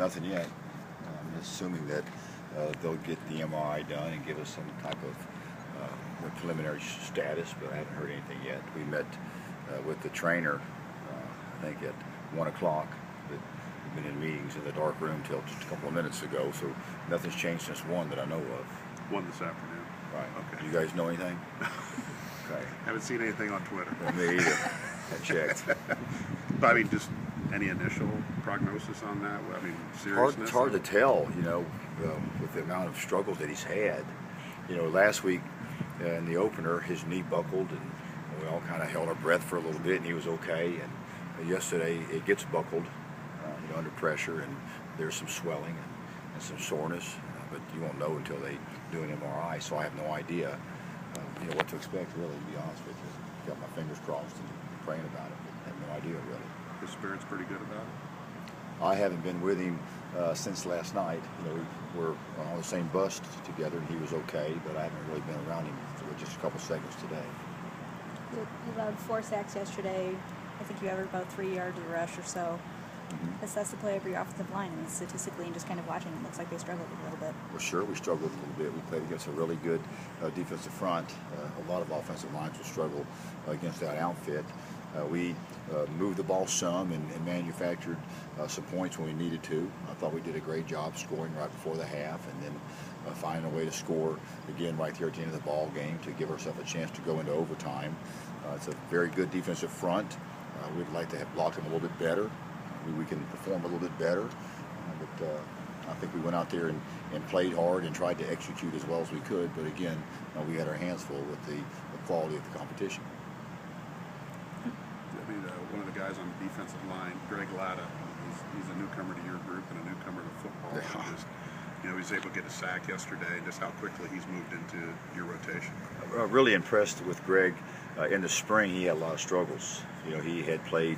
Nothing yet. I'm assuming that they'll get the MRI done and give us some type of preliminary status, but I haven't heard anything yet. We met with the trainer, I think at 1 o'clock. We've been in meetings in the dark room till just a couple of minutes ago, so nothing's changed since 1 that I know of. 1 this afternoon. Right. Okay. You guys know anything? Okay. Haven't seen anything on Twitter. Well, me either. I checked. But I mean, just any initial prognosis on that? I mean, seriousness? It's hard to tell, with the amount of struggles that he's had. Last week in the opener, his knee buckled, and we all kind of held our breath for a little bit, and he was okay. And yesterday, it gets buckled, under pressure, and there's some swelling and some soreness, but you won't know until they do an MRI. So I have no idea, what to expect. Really, to be honest with you, got my fingers crossed and praying about it. But I have no idea really. His spirit's pretty good about it. I haven't been with him since last night. We were on the same bus together, and he was okay, but I haven't really been around him for just a couple seconds today. You allowed 4 sacks yesterday. I think you averaged about 3 yards of rush or so. Mm-hmm. That's the play of your offensive line, and statistically, and just kind of watching, it looks like they struggled a little bit. Well, sure, we struggled a little bit. We played against a really good defensive front. A lot of offensive lines will struggle against that outfit. We moved the ball some and manufactured some points when we needed to. I thought we did a great job scoring right before the half, and then finding a way to score again right there at the end of the ball game to give ourselves a chance to go into overtime. It's a very good defensive front. We'd like to have blocked them a little bit better. We can perform a little bit better, but I think we went out there and played hard and tried to execute as well as we could. But again, we had our hands full with the quality of the competition. I mean, one of the guys on the defensive line, Greg Latta, he's a newcomer to your group and a newcomer to football. Yeah. Just, he was able to get a sack yesterday, just how quickly he's moved into your rotation. Really impressed with Greg. In the spring, he had a lot of struggles. He had played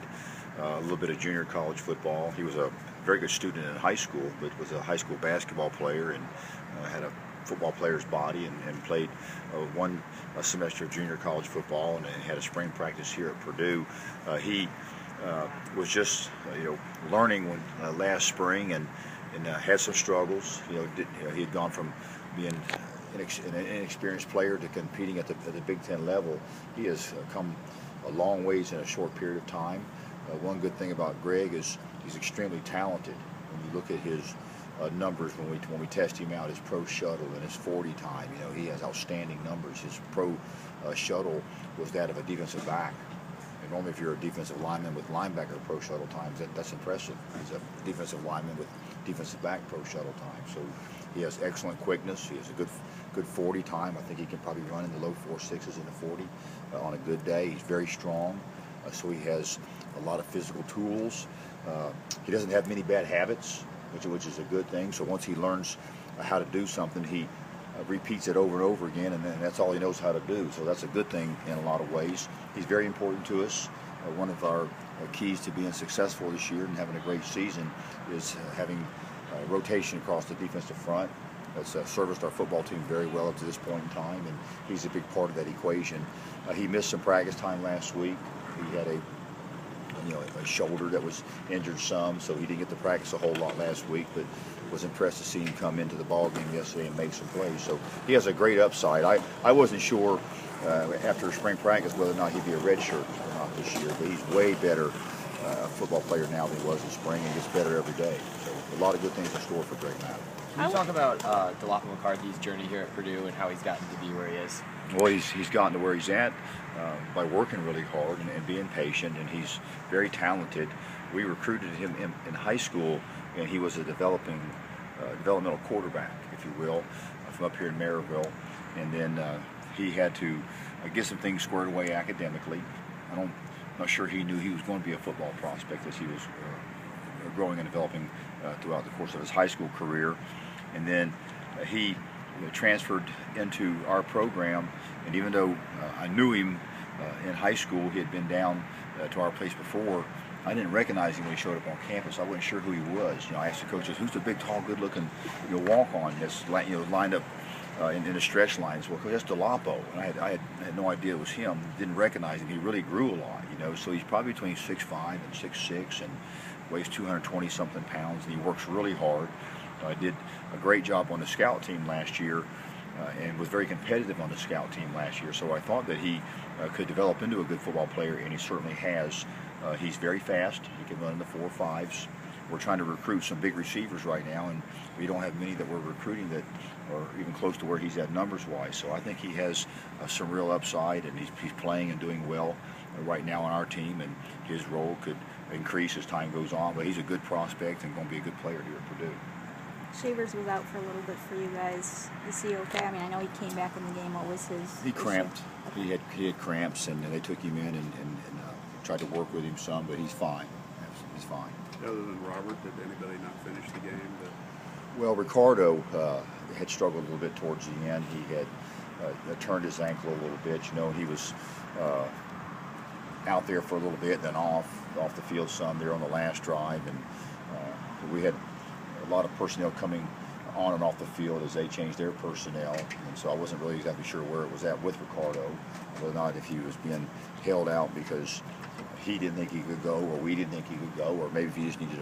a little bit of junior college football. He was a very good student in high school, but was a high school basketball player and had a football player's body and played one semester of junior college football and had a spring practice here at Purdue. He was just learning last spring and had some struggles. He had gone from being an inexperienced player to competing at the Big Ten level. He has come a long ways in a short period of time. One good thing about Greg is he's extremely talented. When you look at his numbers when we test him out, his pro shuttle and his 40 time, he has outstanding numbers. His pro shuttle was that of a defensive back. And normally if you're a defensive lineman with linebacker pro shuttle times, that's impressive. He's a defensive lineman with defensive back pro shuttle time. So he has excellent quickness. He has a good 40 time. I think he can probably run in the low 4.6s in the 40 on a good day. He's very strong. So he has a lot of physical tools. He doesn't have many bad habits, which is a good thing. So once he learns how to do something, he repeats it over and over again, and then that's all he knows how to do. So that's a good thing in a lot of ways. He's very important to us. One of our keys to being successful this year and having a great season is having rotation across the defensive front. That's serviced our football team very well up to this point in time, and he's a big part of that equation. He missed some practice time last week. He had a shoulder that was injured some, so he didn't get to practice a whole lot last week, but was impressed to see him come into the ball game yesterday and make some plays. So he has a great upside. I wasn't sure after spring practice whether or not he'd be a redshirt or not this year, but he's way better football player now than he was in spring, and gets better every day. So a lot of good things in store for Greg Latta. Can you talk about DeLaco McCarthy's journey here at Purdue and how he's gotten to be where he is? Well, he's gotten to where he's at by working really hard and being patient, and he's very talented. We recruited him in high school, and he was a developmental quarterback, if you will, from up here in Maryville. And then he had to get some things squared away academically. I'm not sure he knew he was going to be a football prospect as he was growing and developing throughout the course of his high school career. And then he transferred into our program, and even though I knew him in high school, he had been down to our place before, I didn't recognize him when he showed up on campus. I wasn't sure who he was. I asked the coaches, "Who's the big, tall, good-looking, walk-on that's lined up in the stretch lines?" Well, that's DeLapo, and I had no idea it was him. Didn't recognize him. He really grew a lot, so he's probably between 6'5" and 6'6", and weighs 220 something pounds, and he works really hard. Did a great job on the scout team last year, and was very competitive on the scout team last year. So I thought that he could develop into a good football player, and he certainly has. He's very fast. He can run in the 4.5s. We're trying to recruit some big receivers right now, and we don't have many that we're recruiting that are even close to where he's at numbers-wise. So I think he has some real upside, and he's playing and doing well right now on our team, and his role could increase as time goes on. But he's a good prospect and going to be a good player here at Purdue. Shavers was out for a little bit for you guys. Is he okay? I mean, I know he came back in the game. What was his He cramped. Okay. He had cramps, and they took him in and tried to work with him some, but he's fine. He's fine. Other than Robert, did anybody not finish the game? Well, Ricardo had struggled a little bit towards the end. He had turned his ankle a little bit. You know, he was out there for a little bit, then off the field some there on the last drive, and we had a lot of personnel coming on and off the field as they changed their personnel, and so I wasn't really exactly sure where it was at with Ricardo, whether or not if he was being held out because he didn't think he could go, or we didn't think he could go, or maybe if he just needed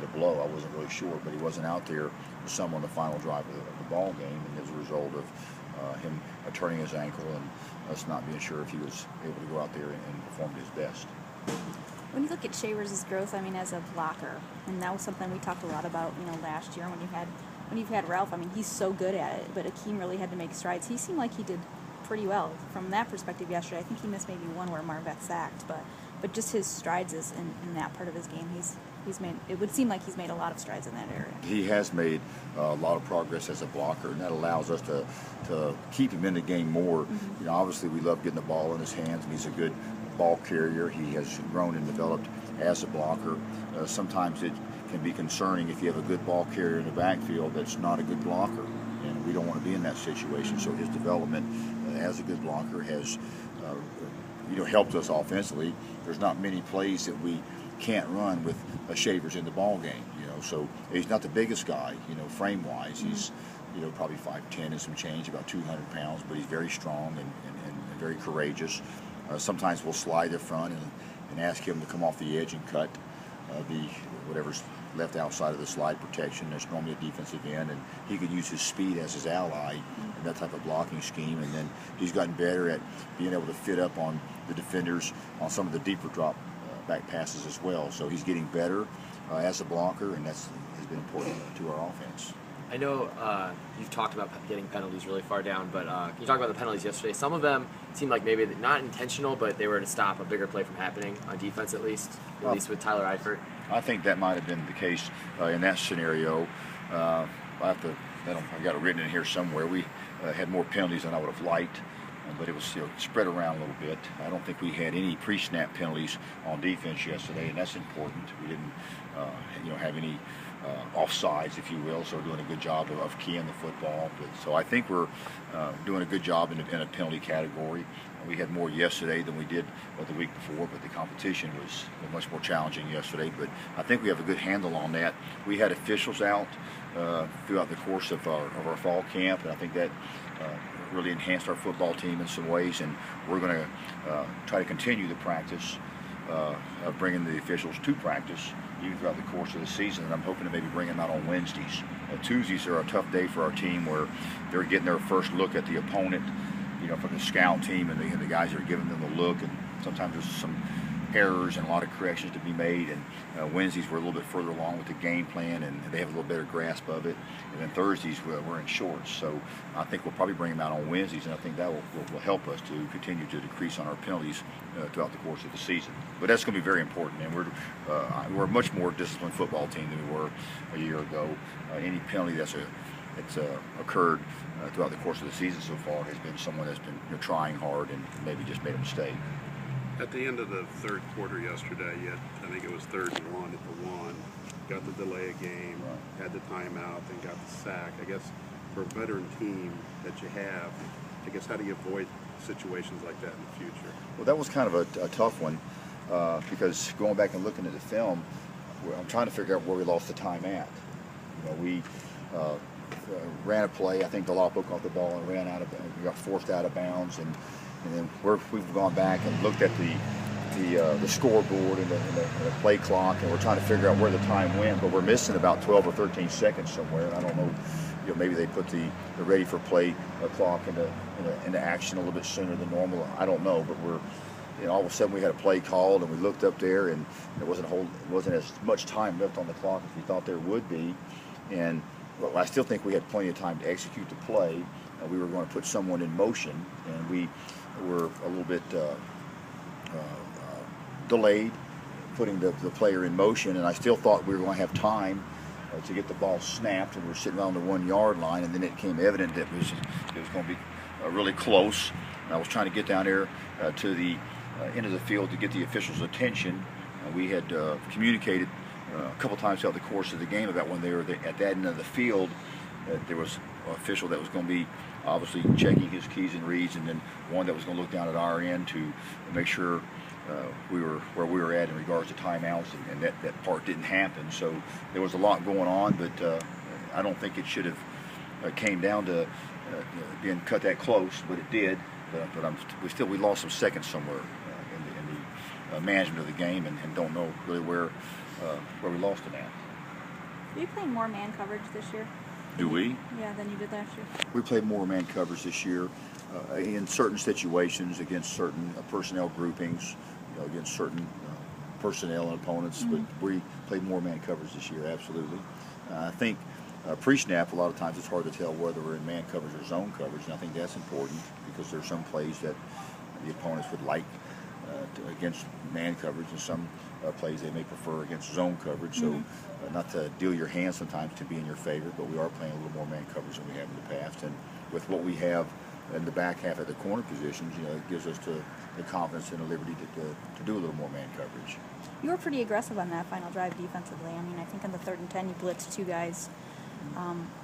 a blow. I wasn't really sure, but he wasn't out there with some on the final drive of the ball game, and as a result of him turning his ankle and us not being sure if he was able to go out there and perform his best. When you look at Shavers' growth, I mean, as a blocker, and that was something we talked a lot about, you know, last year when you've had Ralph. I mean, he's so good at it, but Akeem really had to make strides. He seemed like he did pretty well from that perspective yesterday. I think he missed maybe one where Marvette sacked, but just his strides is in that part of his game. He's made. It would seem like he's made a lot of strides in that area. He has made a lot of progress as a blocker, and that allows us to keep him in the game more. Mm-hmm. You know, obviously we love getting the ball in his hands, and he's a good ball carrier. He has grown and developed as a blocker. Sometimes it can be concerning if you have a good ball carrier in the backfield that's not a good blocker, and we don't want to be in that situation. So his development as a good blocker has helped us offensively. There's not many plays that we can't run with Shavers in the ball game. So he's not the biggest guy, frame wise. Mm-hmm. He's probably 5'10" and some change, about 200 pounds, but he's very strong and very courageous. Sometimes we'll slide the front and ask him to come off the edge and cut whatever's left outside of the slide protection. There's normally a defensive end, and he could use his speed as his ally in that type of blocking scheme. And then he's gotten better at being able to fit up on the defenders on some of the deeper drop back passes as well. So he's getting better as a blocker, and has been important to our offense. I know you've talked about getting penalties really far down, but can you talk about the penalties yesterday? Some of them seemed like maybe not intentional, but they were to stop a bigger play from happening on defense at least with Tyler Eifert. I think that might have been the case in that scenario. I've got it written in here somewhere. We had more penalties than I would have liked, but it was spread around a little bit. I don't think we had any pre-snap penalties on defense yesterday, and that's important. We didn't have any offsides, if you will, so we're doing a good job of keying the football. So I think we're doing a good job in a penalty category. We had more yesterday than we did the week before, but the competition was much more challenging yesterday. But I think we have a good handle on that. We had officials out throughout the course of our fall camp, and I think that really enhanced our football team in some ways, and we're going to try to continue the practice of bringing the officials to practice even throughout the course of the season, and I'm hoping to maybe bring them out on Wednesdays. Tuesdays are a tough day for our team where they're getting their first look at the opponent, from the scout team, and the guys are giving them a look, and sometimes there's some errors and a lot of corrections to be made, and Wednesdays we're a little bit further along with the game plan, and they have a little better grasp of it, and then Thursdays we're in shorts. So I think we'll probably bring them out on Wednesdays, and I think that will help us to continue to decrease on our penalties throughout the course of the season. But that's going to be very important, and we're a much more disciplined football team than we were a year ago. Any penalty that's occurred throughout the course of the season so far has been someone that's been trying hard and maybe just made a mistake. At the end of the third quarter yesterday, I think it was 3rd and 1 at the 1, got the delay of game, had the timeout, then got the sack. I guess for a veteran team that you have, I guess how do you avoid situations like that in the future? Well, that was kind of a tough one because going back and looking at the film, I'm trying to figure out where we lost the time at. We ran a play. I think Delapo caught the ball and we got forced out of bounds, and then we've gone back and looked at the the scoreboard and the play clock, and we're trying to figure out where the time went, but we're missing about 12 or 13 seconds somewhere. And I don't know, maybe they put the ready for play clock into action a little bit sooner than normal. I don't know, but all of a sudden we had a play called, and we looked up there, and there wasn't as much time left on the clock as we thought there would be. And well, I still think we had plenty of time to execute the play. We were going to put someone in motion, and we were a little bit delayed putting the player in motion, and I still thought we were going to have time to get the ball snapped, and we're sitting around the 1 yard line, and then it became evident that it was going to be really close. And I was trying to get down there to the end of the field to get the officials' attention. We had communicated a couple times throughout the course of the game about when they were at that end of the field, there was an official that was going to be obviously checking his keys and reads, and then one that was going to look down at our end to make sure we were where we were at in regards to timeouts, and that part didn't happen. So there was a lot going on, but I don't think it should have came down to being cut that close, but it did. But we lost some seconds somewhere in the management of the game, and don't know really where we lost it at. Are you playing more man coverage this year? Do we? Yeah, than you did last year. We played more man coverage this year in certain situations against certain personnel groupings, against certain personnel and opponents. Mm-hmm. But we played more man coverage this year, absolutely. I think pre-snap, a lot of times it's hard to tell whether we're in man coverage or zone coverage, and I think that's important because there are some plays that the opponents would like against man coverage, and some plays they may prefer against zone coverage. So not to deal your hand sometimes to be in your favor, but we are playing a little more man coverage than we have in the past. And with what we have in the back half at the corner positions, it gives us the confidence and the liberty to do a little more man coverage. You were pretty aggressive on that final drive defensively. I mean, I think on the 3rd and 10 you blitzed 2 guys.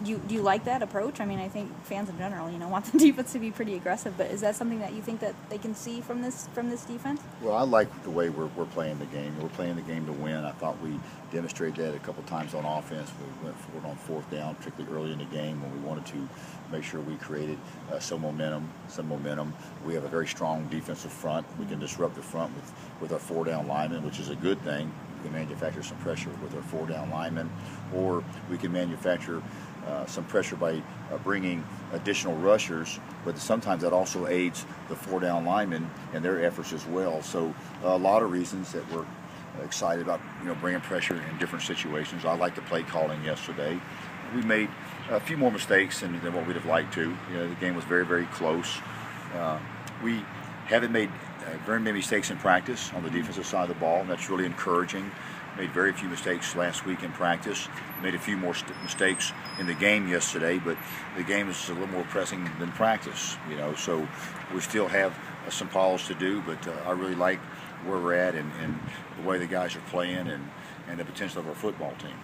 Do you like that approach? I mean, I think fans in general, want the defense to be pretty aggressive. But is that something that you think that they can see from this defense? Well, I like the way we're playing the game. We're playing the game to win. I thought we demonstrated that a couple times on offense. We went forward on 4th down, particularly early in the game when we wanted to make sure we created some momentum. We have a very strong defensive front. We can disrupt the front with our 4-down linemen, which is a good thing. We can manufacture some pressure with our 4-down linemen, or we can manufacture some pressure by bringing additional rushers, but sometimes that also aids the 4-down linemen and their efforts as well. So a lot of reasons that we're excited about bringing pressure in different situations. I like the play calling yesterday. We made a few more mistakes than what we'd have liked to. The game was very, very close. We haven't made very many mistakes in practice on the defensive side of the ball, and that's really encouraging. Made very few mistakes last week in practice. Made a few more mistakes in the game yesterday, but the game is a little more pressing than practice, so we still have some polish to do, but I really like where we're at and the way the guys are playing and the potential of our football team.